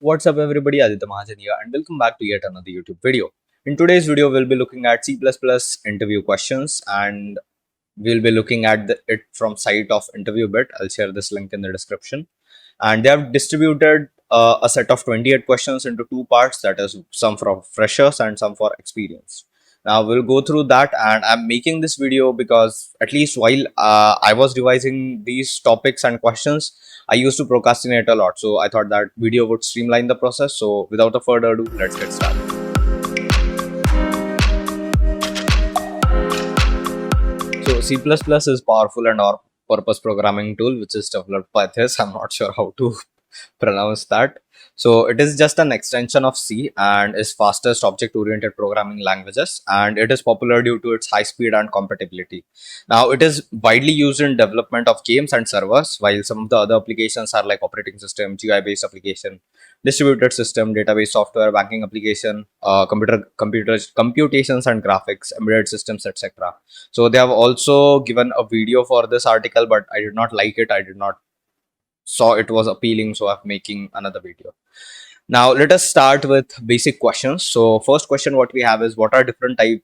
What's up everybody, Aditya Mahajan here and welcome back to yet another YouTube video. In today's video, we'll be looking at C++ interview questions and we'll be looking at it from site of interview bit. I'll share this link in the description. And they have distributed a set of 28 questions into two parts, that is some for freshers and some for experienced. Now we'll go through that, and I'm making this video because at least while I was revising these topics and questions, I used to procrastinate a lot. So I thought that video would streamline the process. So without a further ado, let's get started. So C++ is powerful and all purpose programming tool which is developed by this. I'm not sure how to pronounce that. So it is just an extension of C and is fastest object-oriented programming languages, and it is popular due to its high speed and compatibility. Now it is widely used in development of games and servers, while some of the other applications are like operating system, GUI-based application, distributed system, database software, banking application, computations and graphics, embedded systems, etc. So they have also given a video for this article, but I did not like it. I did not saw it was appealing, so I'm making another video. Now let us start with basic questions. So first question what we have is what are different data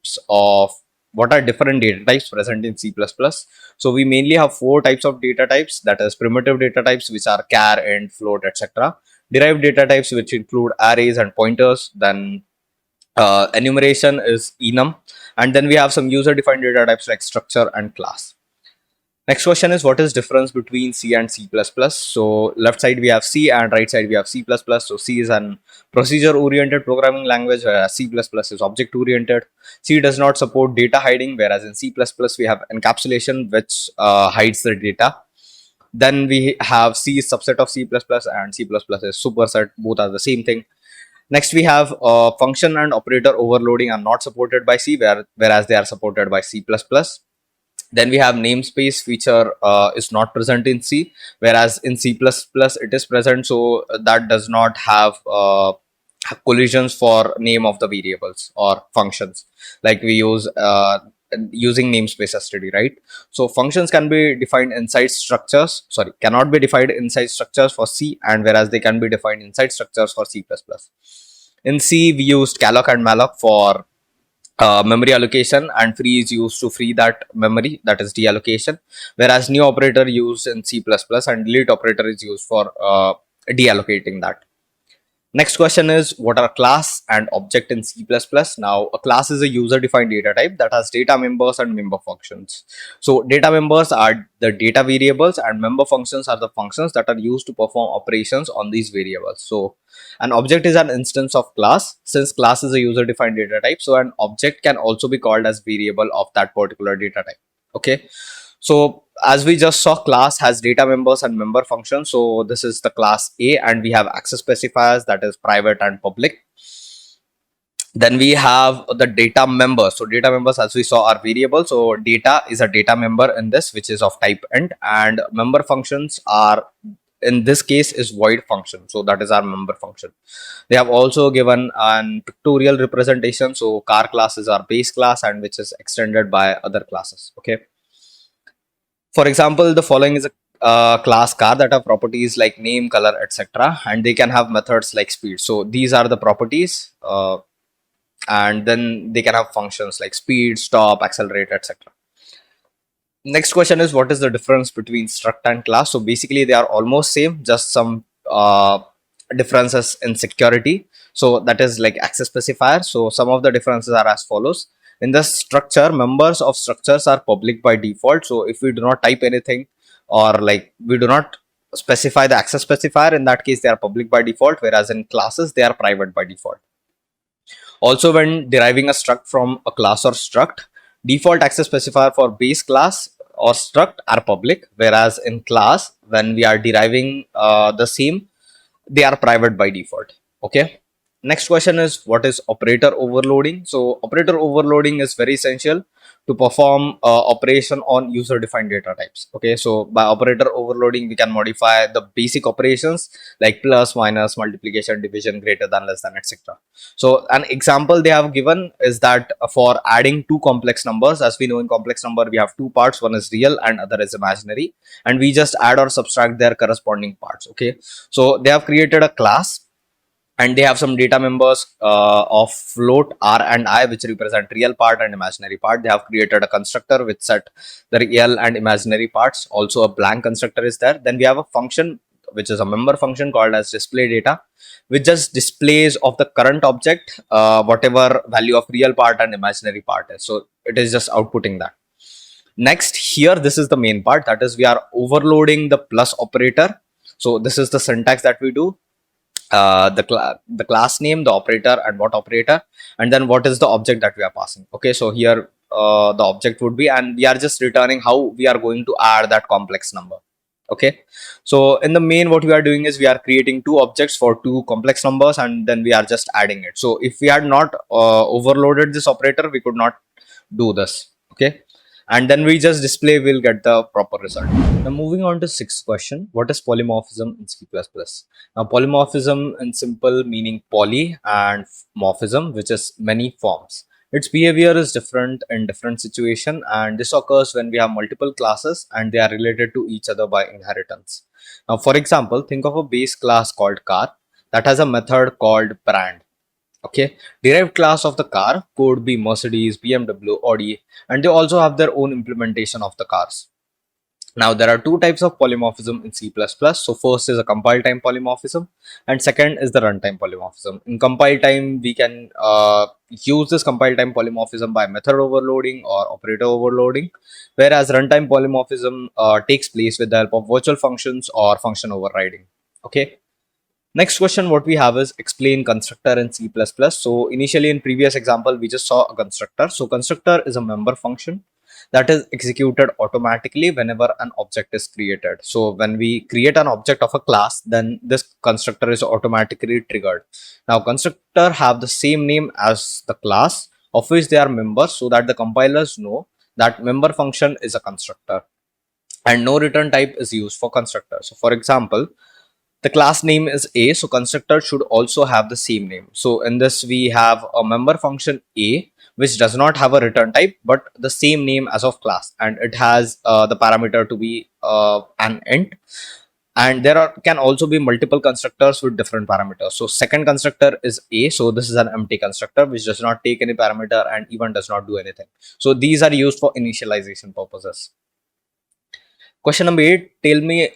types present in C++? So we mainly have four types of data types, that is primitive data types which are char, int, float, etc. Derived data types which include arrays and pointers. Then enumeration is enum, and then we have some user defined data types like structure and class. Next question is what is difference between C and C++? So left side we have C and right side we have C++. So C is an procedure oriented programming language, whereas C++ is object oriented. C does not support data hiding, whereas in C++ we have encapsulation which hides the data. Then we have C is subset of C++ and C++ is superset. Both are the same thing. Next we have function and operator overloading are not supported by C, whereas they are supported by C++. Then we have namespace feature is not present in C, whereas in C++ it is present. So that does not have collisions for name of the variables or functions like we use using namespace std, right? So functions can be defined inside structures, cannot be defined inside structures for C, and whereas they can be defined inside structures for C++. In C we used calloc and malloc for memory allocation, and free is used to free that memory, that is deallocation, whereas new operator used in C++ and delete operator is used for deallocating that. Next question is what are class and object in C++? Now a class is a user defined data type that has data members and member functions. So data members are the data variables and member functions are the functions that are used to perform operations on these variables. So an object is an instance of class. Since class is a user defined data type, so an object can also be called as variable of that particular data type. Okay, so as we just saw, class has data members and member functions. So this is the class A, and we have access specifiers, that is private and public. Then we have the data members. So data members, as we saw, are variables. So data is a data member in this, which is of type int, and member functions are, in this case, is void function. So that is our member function. They have also given an pictorial representation. So car class is our base class and which is extended by other classes. Okay. For example, the following is a class car that have properties like name, color, etc. And they can have methods like speed. So these are the properties. And then they can have functions like speed, stop, accelerate, etc. Next question is what is the difference between struct and class? So basically they are almost same, just some differences in security. So that is like access specifier. So some of the differences are as follows. In the structure, members of structures are public by default. So if we do not type anything or like we do not specify the access specifier, in that case they are public by default, whereas in classes they are private by default. Also, when deriving a struct from a class or struct, default access specifier for base class or struct are public, whereas in class, when we are deriving the same, they are private by default. Okay. Next question is what is operator overloading? So operator overloading is very essential to perform operation on user defined data types. Okay, so by operator overloading we can modify the basic operations like plus, minus, multiplication, division, greater than, less than, etc. So an example they have given is that for adding two complex numbers, as we know in complex number we have two parts, one is real and other is imaginary, and we just add or subtract their corresponding parts. Okay, so they have created a class and they have some data members of float r and I, which represent real part and imaginary part. They have created a constructor which set the real and imaginary parts. Also a blank constructor is there. Then we have a function which is a member function called as display data, which just displays of the current object whatever value of real part and imaginary part is. So it is just outputting that. Next, here this is the main part, that is we are overloading the plus operator. So this is the syntax that we do. The class name, the operator, and what operator, and then what is the object that we are passing. Okay, so here the object would be, and we are just returning how we are going to add that complex number. Okay, so in the main, what we are doing is we are creating two objects for two complex numbers, and then we are just adding it. So if we had not overloaded this operator, we could not do this. Okay, and then we just display, we'll get the proper result. Now moving on to sixth question, what is polymorphism in C++? Now polymorphism in simple meaning poly and morphism, which is many forms. Its behavior is different in different situation, and this occurs when we have multiple classes and they are related to each other by inheritance. Now for example, think of a base class called car that has a method called brand. Okay, derived class of the car could be Mercedes, BMW, Audi, and they also have their own implementation of the cars. Now there are two types of polymorphism in C++. So first is a compile time polymorphism, and second is the runtime polymorphism. In compile time, we can use this compile time polymorphism by method overloading or operator overloading, whereas runtime polymorphism takes place with the help of virtual functions or function overriding. Okay. Next question what we have is explain constructor in C++. So initially in previous example, we just saw a constructor. So constructor is a member function that is executed automatically whenever an object is created. So when we create an object of a class, then this constructor is automatically triggered. Now constructor have the same name as the class of which they are members, so that the compilers know that member function is a constructor, and no return type is used for constructor. So for example, the class name is A, so constructor should also have the same name. So in this we have a member function A, which does not have a return type but the same name as of class, and it has the parameter to be an int. And there can also be multiple constructors with different parameters. So second constructor is A, so this is an empty constructor which does not take any parameter and even does not do anything. So these are used for initialization purposes. Question number 8, tell me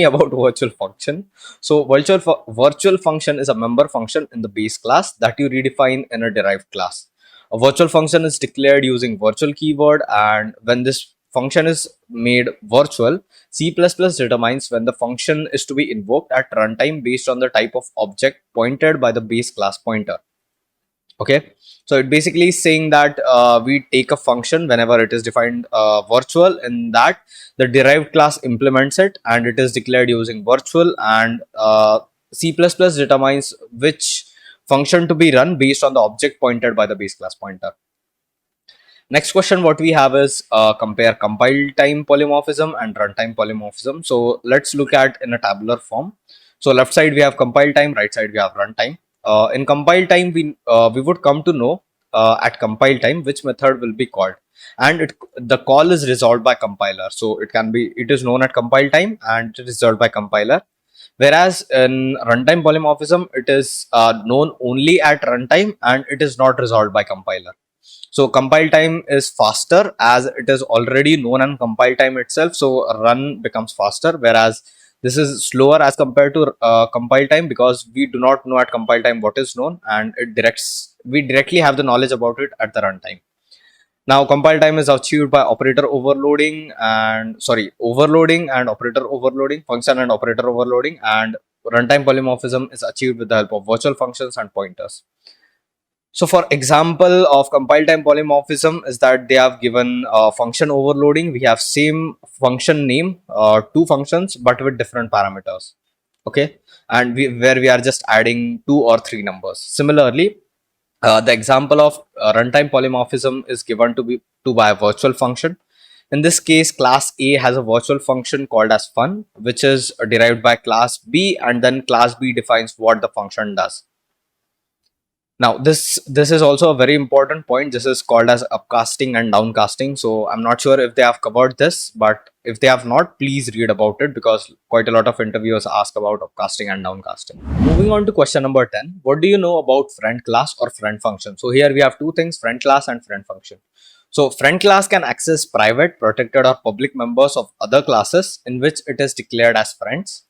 about virtual function. So virtual function is a member function in the base class that you redefine in a derived class. A virtual function is declared using virtual keyword, and when this function is made virtual, C++ determines when the function is to be invoked at runtime based on the type of object pointed by the base class pointer. Okay, so it basically is saying that we take a function whenever it is defined virtual, in that the derived class implements it and it is declared using virtual, and C++ determines which function to be run based on the object pointed by the base class pointer. Next question what we have is compare compile time polymorphism and runtime polymorphism. So let's look at in a tabular form. So left side we have compile time, right side we have runtime. In compile time, we would come to know at compile time which method will be called, and the call is resolved by compiler. So it is known at compile time and it is resolved by compiler. Whereas in runtime polymorphism, it is known only at runtime and it is not resolved by compiler. So compile time is faster as it is already known on compile time itself. So run becomes faster, whereas this is slower as compared to compile time, because we do not know at compile time what is known, and we directly have the knowledge about it at the runtime. Now compile time is achieved by overloading and operator overloading, function and operator overloading, and runtime polymorphism is achieved with the help of virtual functions and pointers. So for example of compile time polymorphism is that they have given function overloading. We have same function name, two functions, but with different parameters. Okay, and where we are just adding 2 or 3 numbers. Similarly, the example of runtime polymorphism is given by a virtual function. In this case, class A has a virtual function called as fun, which is derived by class B, and then class B defines what the function does. Now, this is also a very important point. This is called as upcasting and downcasting. So I'm not sure if they have covered this, but if they have not, please read about it because quite a lot of interviewers ask about upcasting and downcasting. Moving on to question number 10. What do you know about friend class or friend function? So here we have two things, friend class and friend function. So friend class can access private, protected or public members of other classes in which it is declared as friends.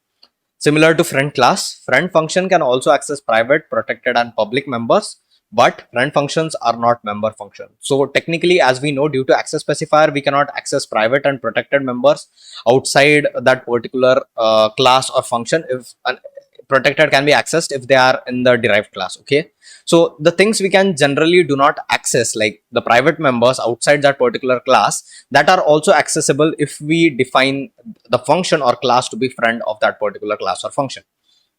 Similar to friend class, friend function can also access private, protected and public members, but friend functions are not member functions. So technically, as we know, due to access specifier, we cannot access private and protected members outside that particular class or function. If protected can be accessed if they are in the derived class. Okay, so the things we can generally do not access, like the private members outside that particular class, that are also accessible if we define the function or class to be friend of that particular class or function.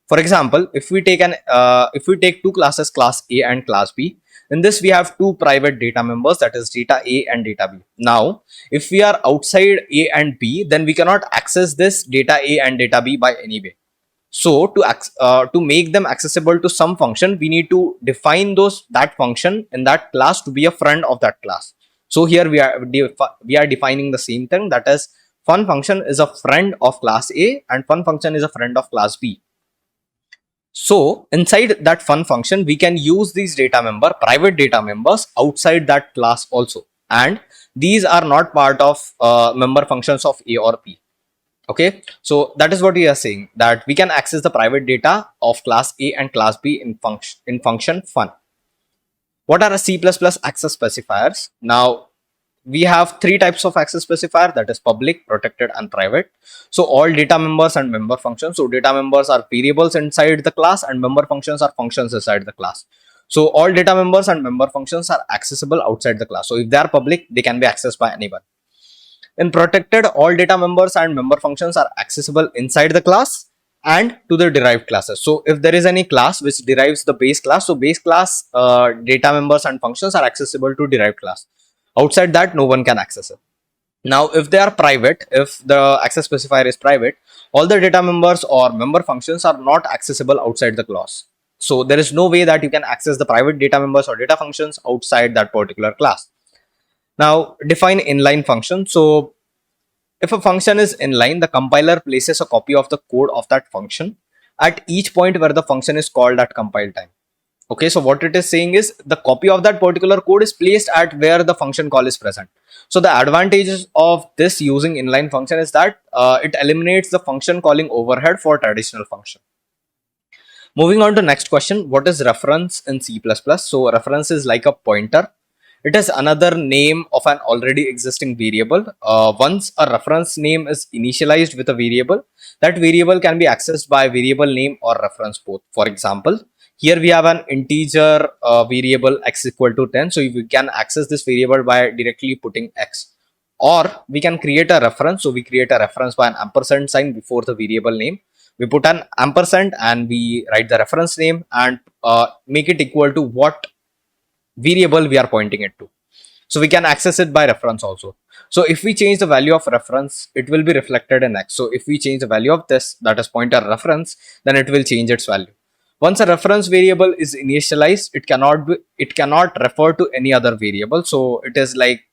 For example, if we take two classes, class A and class B, in this we have two private data members, that is data A and data B. Now if we are outside A and B, then we cannot access this data A and data B by any way. So to make them accessible to some function, we need to define that function in that class to be a friend of that class. So here we are defining the same thing, that is fun function is a friend of class A and fun function is a friend of class B. So inside that fun function, we can use these private data members outside that class also, and these are not part of member functions of A or P. Okay, so that is what we are saying, that we can access the private data of class A and class B in function fun. What are C++ access specifiers? Now we have three types of access specifier, that is public, protected and private. So all data members and member functions. So data members are variables inside the class and member functions are functions inside the class. So all data members and member functions are accessible outside the class. So if they are public, they can be accessed by anyone. In protected, all data members and member functions are accessible inside the class and to the derived classes. So if there is any class which derives the base class, so base class data members and functions are accessible to derived class. Outside that, no one can access it. Now, if they are private, if the access specifier is private, all the data members or member functions are not accessible outside the class. So there is no way that you can access the private data members or data functions outside that particular class. Now define inline function. So if a function is inline, the compiler places a copy of the code of that function at each point where the function is called at compile time. Okay, so what it is saying is the copy of that particular code is placed at where the function call is present. So the advantages of this using inline function is that it eliminates the function calling overhead for traditional function. Moving on to next question, what is reference in C++? So reference is like a pointer. It is another name of an already existing variable. Once a reference name is initialized with a variable, that variable can be accessed by variable name or reference both. For example, here we have an integer variable x equal to 10. So we can access this variable by directly putting x. Or we can create a reference. So we create a reference by an ampersand sign before the variable name. We put an ampersand and we write the reference name and make it equal to what variable we are pointing it to. So we can access it by reference also. So if we change the value of reference, it will be reflected in x. So if we change the value of this, that is pointer reference, then it will change its value. Once a reference variable is initialized, it cannot refer to any other variable. So it is like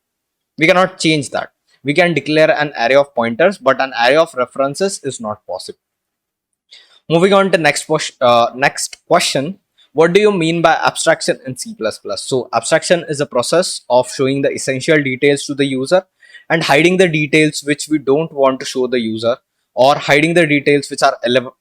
we cannot change that. We can declare an array of pointers, but an array of references is not possible. Moving on to next question. What do you mean by abstraction in C++? So abstraction is a process of showing the essential details to the user and hiding the details which we don't want to show the user, or hiding the details which are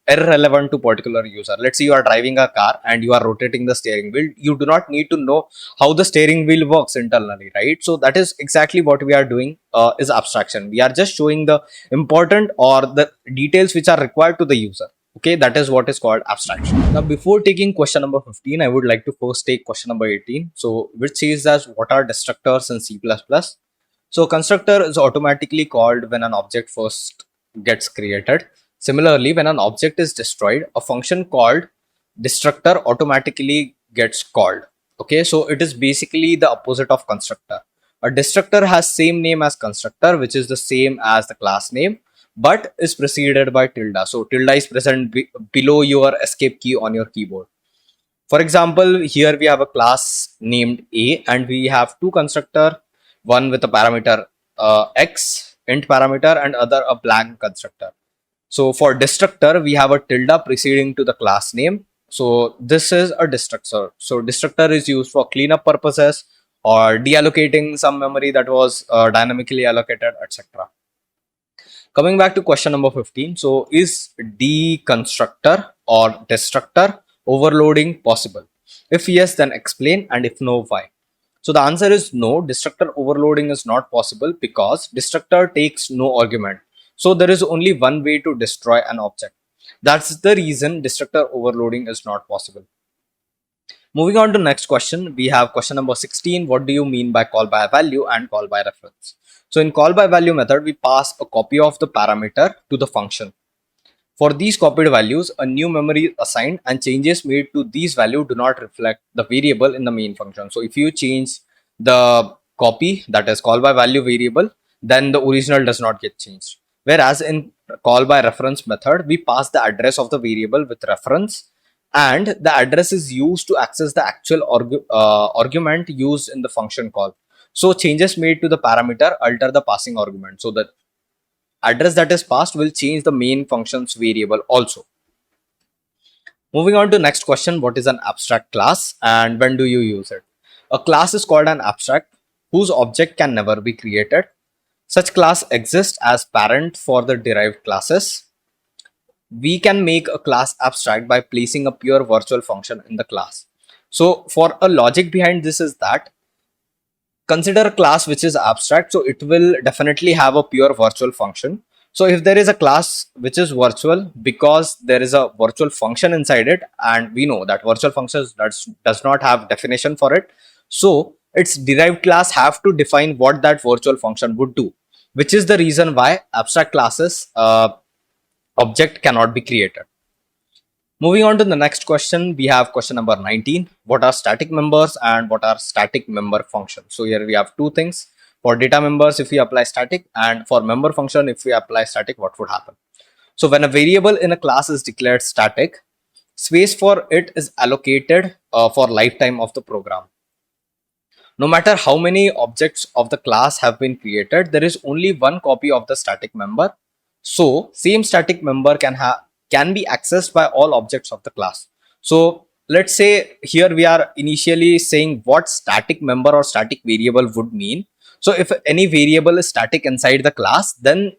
irrelevant to particular user. Let's say you are driving a car and you are rotating the steering wheel. You do not need to know how the steering wheel works internally, right? So that is exactly what we are doing is abstraction. We are just showing the important or the details which are required to the user. Okay, that is what is called abstraction. Now, before taking question number 15, I would like to first take question number 18. So, which says that what are destructors in C++? So, constructor is automatically called when an object first gets created. Similarly, when an object is destroyed, a function called destructor automatically gets called. Okay, so it is basically the opposite of constructor. A destructor has same name as constructor, which is the same as the class name, but is preceded by tilde. So tilde is present below your escape key on your keyboard. For example, here we have a class named A and we have two constructor, one with a parameter x, int parameter, and other a blank constructor. So for destructor, we have a tilde preceding to the class name. So this is a destructor. So destructor is used for cleanup purposes or deallocating some memory that was dynamically allocated, etc. Coming back to question number 15. So is deconstructor or destructor overloading possible? If yes, then explain, and if no, why? So the answer is no, destructor overloading is not possible because destructor takes no argument. So there is only one way to destroy an object. That's the reason destructor overloading is not possible. Moving on to next question, we have question number 16. What do you mean by call by value and call by reference? So in call by value method, we pass a copy of the parameter to the function. For these copied values, a new memory is assigned and changes made to these values do not reflect the variable in the main function. So if you change the copy, that is call by value variable, then the original does not get changed. Whereas in call by reference method, we pass the address of the variable with reference, and the address is used to access the actual argument used in the function call. So changes made to the parameter alter the passing argument. So the address that is passed will change the main function's variable also. Moving on to next question, what is an abstract class and when do you use it? A class is called an abstract whose object can never be created. Such class exists as parent for the derived classes. We can make a class abstract by placing a pure virtual function in the class. So for a logic behind this is that consider a class which is abstract, so it will definitely have a pure virtual function. So if there is a class which is virtual because there is a virtual function inside it, and we know that virtual functions does not have definition for it, so its derived class have to define what that virtual function would do, which is the reason why abstract classes object cannot be created. Moving on to the next question, we have question number 19. What are static members and what are static member functions? So here we have two things. For data members, if we apply static, and for member function, if we apply static, what would happen? So when a variable in a class is declared static, space for it is allocated for lifetime of the program. No matter how many objects of the class have been created, there is only one copy of the static member. So same static member can be accessed by all objects of the class. So let's say here we are initially saying what static member or static variable would mean. So if any variable is static inside the class, then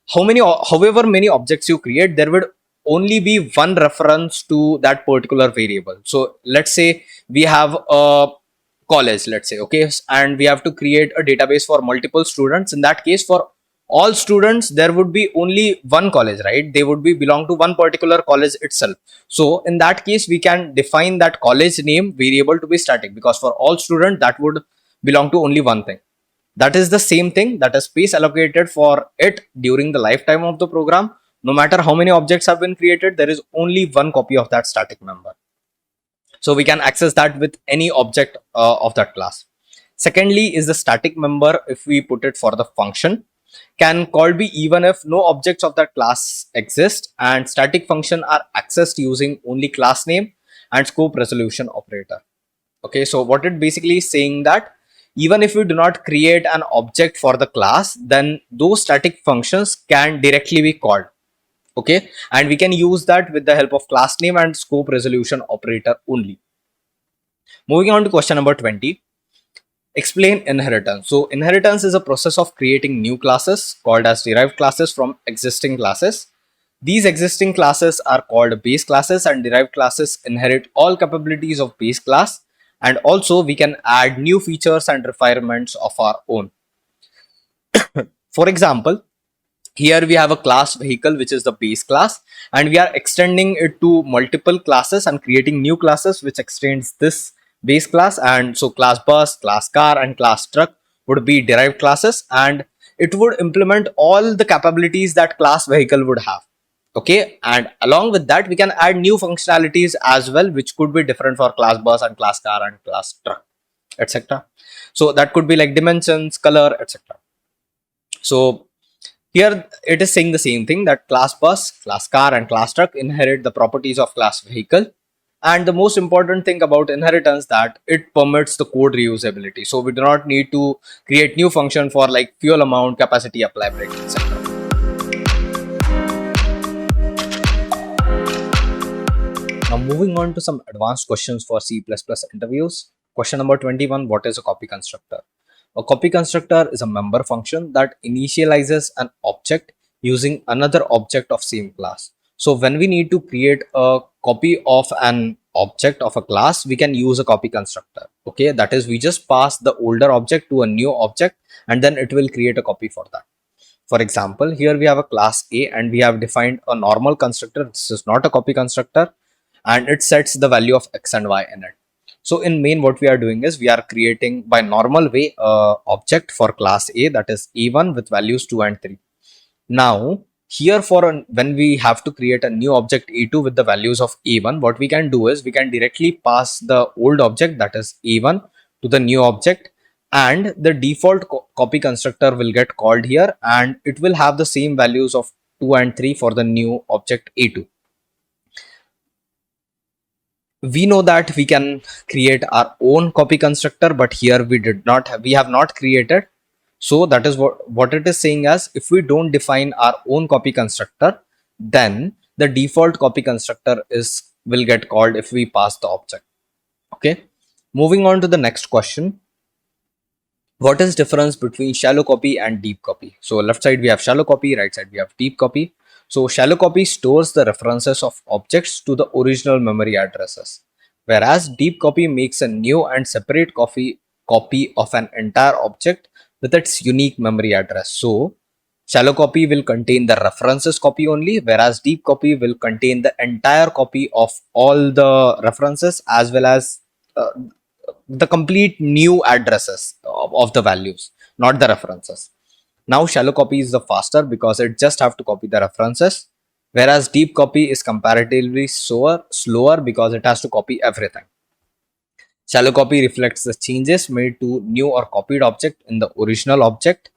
however many objects you create, there would only be one reference to that particular variable. So let's say we have a college, let's say, okay, and we have to create a database for multiple students. In that case, for all students there would be only one college, right? They would be belong to one particular college itself. So in that case, we can define that college name variable to be static, because for all students that would belong to only one thing. That is the same thing, that is space allocated for it during the lifetime of the program. No matter how many objects have been created, there is only one copy of that static member. So we can access that with any object of that class. Secondly is the static member, if we put it for the function, can called be even if no objects of that class exist, and static function are accessed using only class name and scope resolution operator. Okay, so what it basically is saying that even if we do not create an object for the class, then those static functions can directly be called. Okay, and we can use that with the help of class name and scope resolution operator only. Moving on to question number 20. Explain inheritance. So inheritance is a process of creating new classes called as derived classes from existing classes. These existing classes are called base classes, and derived classes inherit all capabilities of base class, and also we can add new features and refinements of our own. For example, here we have a class vehicle which is the base class, and we are extending it to multiple classes and creating new classes which extends this base class. And so class bus, class car, and class truck would be derived classes, and it would implement all the capabilities that class vehicle would have. Okay, and along with that we can add new functionalities as well, which could be different for class bus and class car and class truck, etc. So that could be like dimensions, color, etc. So here it is saying the same thing, that class bus, class car, and class truck inherit the properties of class vehicle, And the most important thing about inheritance that it permits the code reusability. So we do not need to create new function for like fuel amount, capacity, apply break, etc. Now moving on to some advanced questions for C++ interviews. Question number 21, what is a copy constructor? A copy constructor is a member function that initializes an object using another object of same class. So when we need to create a copy of an object of a class, we can use a copy constructor. Okay, that is, we just pass the older object to a new object and then it will create a copy for that. For example, here we have a class A and we have defined a normal constructor. This is not a copy constructor, and it sets the value of x and y in it. So in main, what we are doing is we are creating by normal way a object for class A, that is A1 with values 2 and 3. Now here when we have to create a new object A2 with the values of A1, what we can do is we can directly pass the old object, that is A1, to the new object, and the default copy constructor will get called here and it will have the same values of 2 and 3 for the new object A2. We know that we can create our own copy constructor, but here we have not created. So that is what it is saying as, if we don't define our own copy constructor, then the default copy constructor will get called if we pass the object. Okay, moving on to the next question. What is difference between shallow copy and deep copy? So left side we have shallow copy, right side we have deep copy. So shallow copy stores the references of objects to the original memory addresses, whereas deep copy makes a new and separate copy of an entire object with its unique memory address. So shallow copy will contain the references copy only, whereas deep copy will contain the entire copy of all the references as well as the complete new addresses of the values, not the references. Now shallow copy is the faster because it just have to copy the references, whereas deep copy is comparatively slower because it has to copy everything. Shallow copy reflects the changes made to new or copied object in the original object.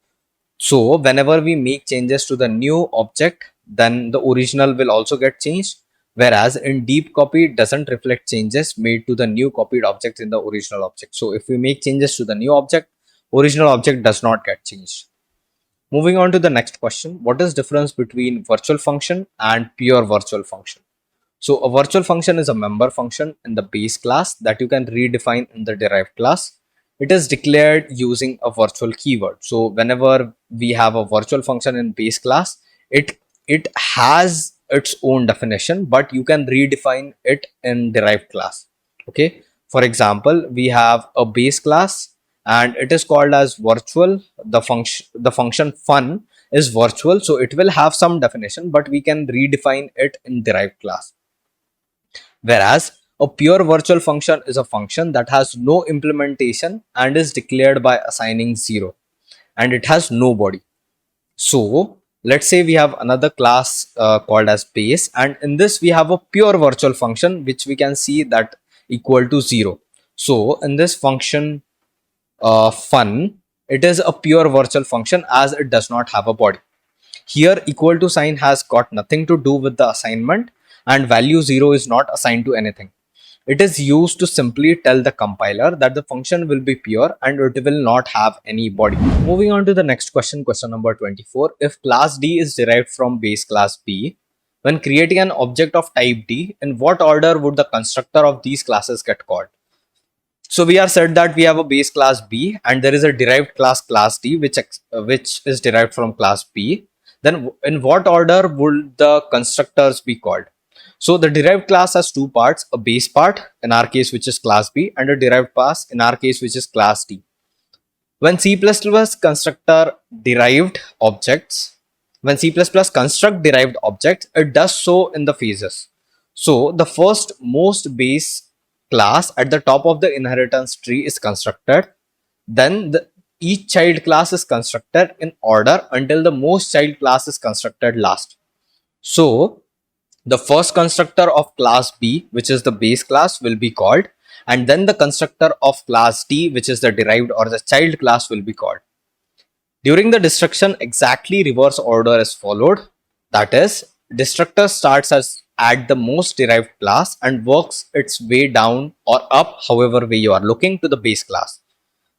So whenever we make changes to the new object, then the original will also get changed, whereas in deep copy it doesn't reflect changes made to the new copied object in the original object. So if we make changes to the new object, original object does not get changed. Moving on to the next question, what is difference between virtual function and pure virtual function? So a virtual function is a member function in the base class that you can redefine in the derived class. It is declared using a virtual keyword. So whenever we have a virtual function in base class, it has its own definition, but you can redefine it in derived class. Okay, for example, we have a base class and it is called as virtual. The function fun is virtual, so it will have some definition, but we can redefine it in derived class. Whereas a pure virtual function is a function that has no implementation and is declared by assigning 0, and it has no body. So let's say we have another class called as base, and in this we have a pure virtual function which we can see that equal to 0. So in this function fun, it is a pure virtual function as it does not have a body. Here equal to sign has got nothing to do with the assignment, and value 0 is not assigned to anything. It is used to simply tell the compiler that the function will be pure and it will not have any body. Moving on to the next question, question number 24. If class D is derived from base class B, when creating an object of type D, in what order would the constructor of these classes get called? So we are said that we have a base class B and there is a derived class D which is derived from class B. Then in what order would the constructors be called? So the derived class has two parts, a base part in our case which is class B and a derived class in our case which is class D. When C++ construct derived objects, it does so in the phases. So the first most base class at the top of the inheritance tree is constructed. Then each child class is constructed in order until the most child class is constructed last. So the first constructor of class B, which is the base class, will be called, and then the constructor of class D, which is the derived or the child class, will be called. During the destruction, exactly reverse order is followed. That is, Destructor starts as at the most derived class and works its way down or up however way you are looking to the base class.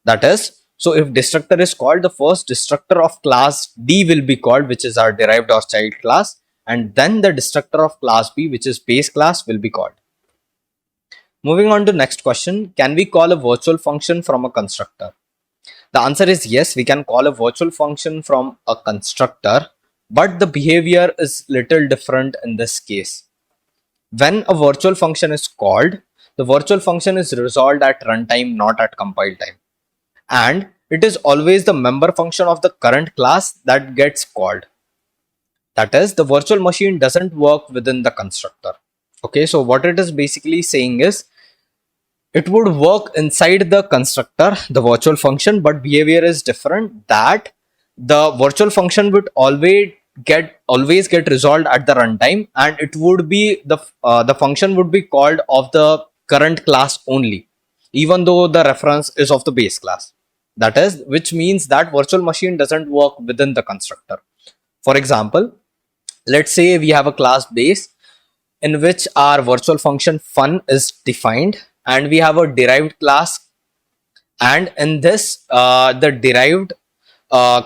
That is, so if destructor is called, the first destructor of class D will be called, which is our derived or child class, and then the destructor of class B, which is base class, will be called. Moving on to next question, can we call a virtual function from a constructor? The answer is yes, we can call a virtual function from a constructor, but the behavior is little different in this case. When a virtual function is called, the virtual function is resolved at runtime, not at compile time. And it is always the member function of the current class that gets called. That is, the virtual machine doesn't work within the constructor. Okay, so what it is basically saying is, it would work inside the constructor, the virtual function, but behavior is different. That the virtual function would always get resolved at the runtime, and it would be the function would be called of the current class only, even though the reference is of the base class. That is, which means that virtual machine doesn't work within the constructor. For example, let's say we have a class base in which our virtual function fun is defined, and we have a derived class, and in this the derived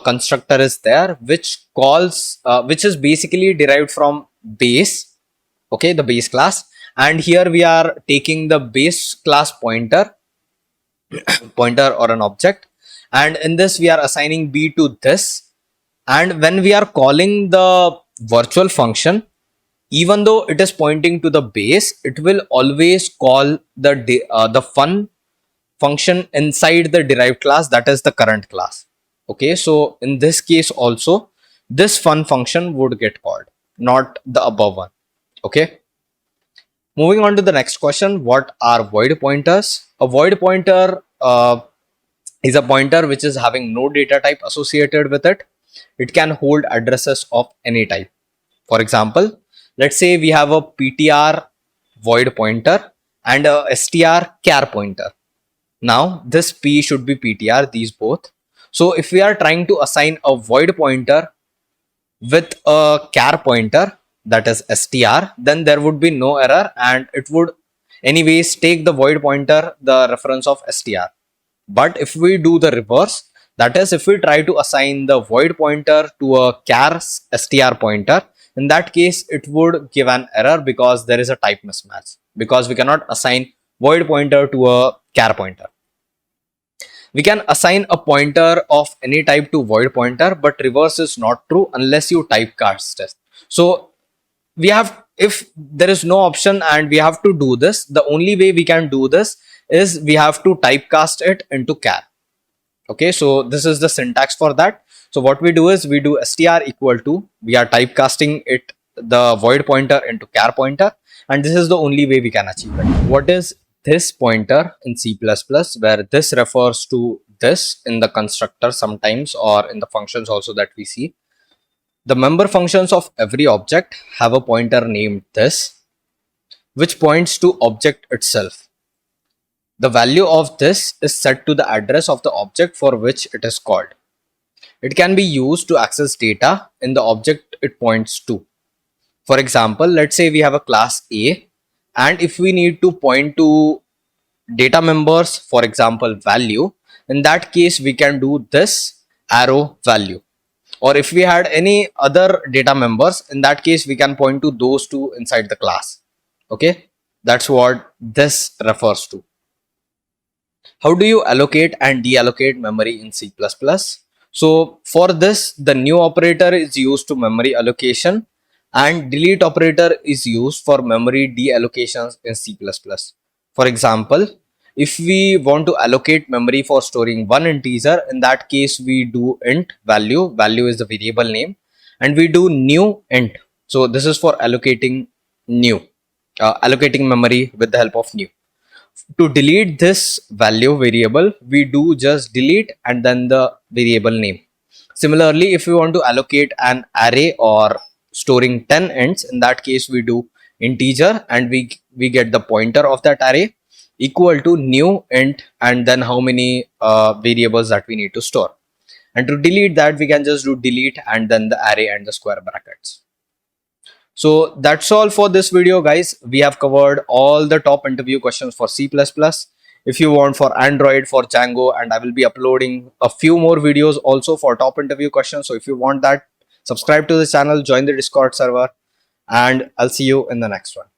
constructor is there, which is basically derived from base, okay, the base class. And here we are taking the base class pointer or an object, and in this we are assigning b to this. And when we are calling the virtual function, even though it is pointing to the base, it will always call the fun function inside the derived class, that is the current class. Okay, so in this case also, this fun function would get called, not the above one. Okay, moving on to the next question, what are void pointers? A void pointer is a pointer which is having no data type associated with it. It can hold addresses of any type. For example, let's say we have a ptr void pointer and a str char pointer. Now this p should be ptr, these both. So if we are trying to assign a void pointer with a char pointer, that is str, then there would be no error, and it would anyways take the void pointer the reference of str. But if we do the reverse, that is, if we try to assign the void pointer to a char str pointer, in that case it would give an error because there is a type mismatch, because we cannot assign void pointer to a char pointer. We can assign a pointer of any type to void pointer, but reverse is not true unless you typecast it. So we have, if there is no option and we have to do this, the only way we can do this is we have to typecast it into char. Okay, so this is the syntax for that. So what we do is we do str equal to, we are typecasting it, the void pointer, into char pointer, and this is the only way we can achieve it. What is this pointer in C++, where this refers to this in the constructor sometimes, or in the functions also that we see? The member functions of every object have a pointer named this, which points to object itself. The value of this is set to the address of the object for which it is called. It can be used to access data in the object it points to. For example, let's say we have a class A, and if we need to point to data members, for example value, in that case we can do this arrow value. Or if we had any other data members, in that case we can point to those two inside the class. Okay, that's what this refers to. How do you allocate and deallocate memory in C++? So for this, the new operator is used to memory allocation, and delete operator is used for memory deallocations in C++. For example, if we want to allocate memory for storing one integer, in that case we do int value, value is the variable name, and we do new int. So this is for allocating allocating memory with the help of new. To delete this value variable, we do just delete and then the variable name. Similarly, if we want to allocate an array or storing 10 ints, in that case we do integer and we get the pointer of that array equal to new int and then how many variables that we need to store. And to delete that, we can just do delete and then the array and the square brackets. So that's all for this video, guys. We have covered all the top interview questions for C++. If you want for Android, for Django, and I will be uploading a few more videos also for top interview questions. So if you want that, subscribe to the channel, join the Discord server, and I'll see you in the next one.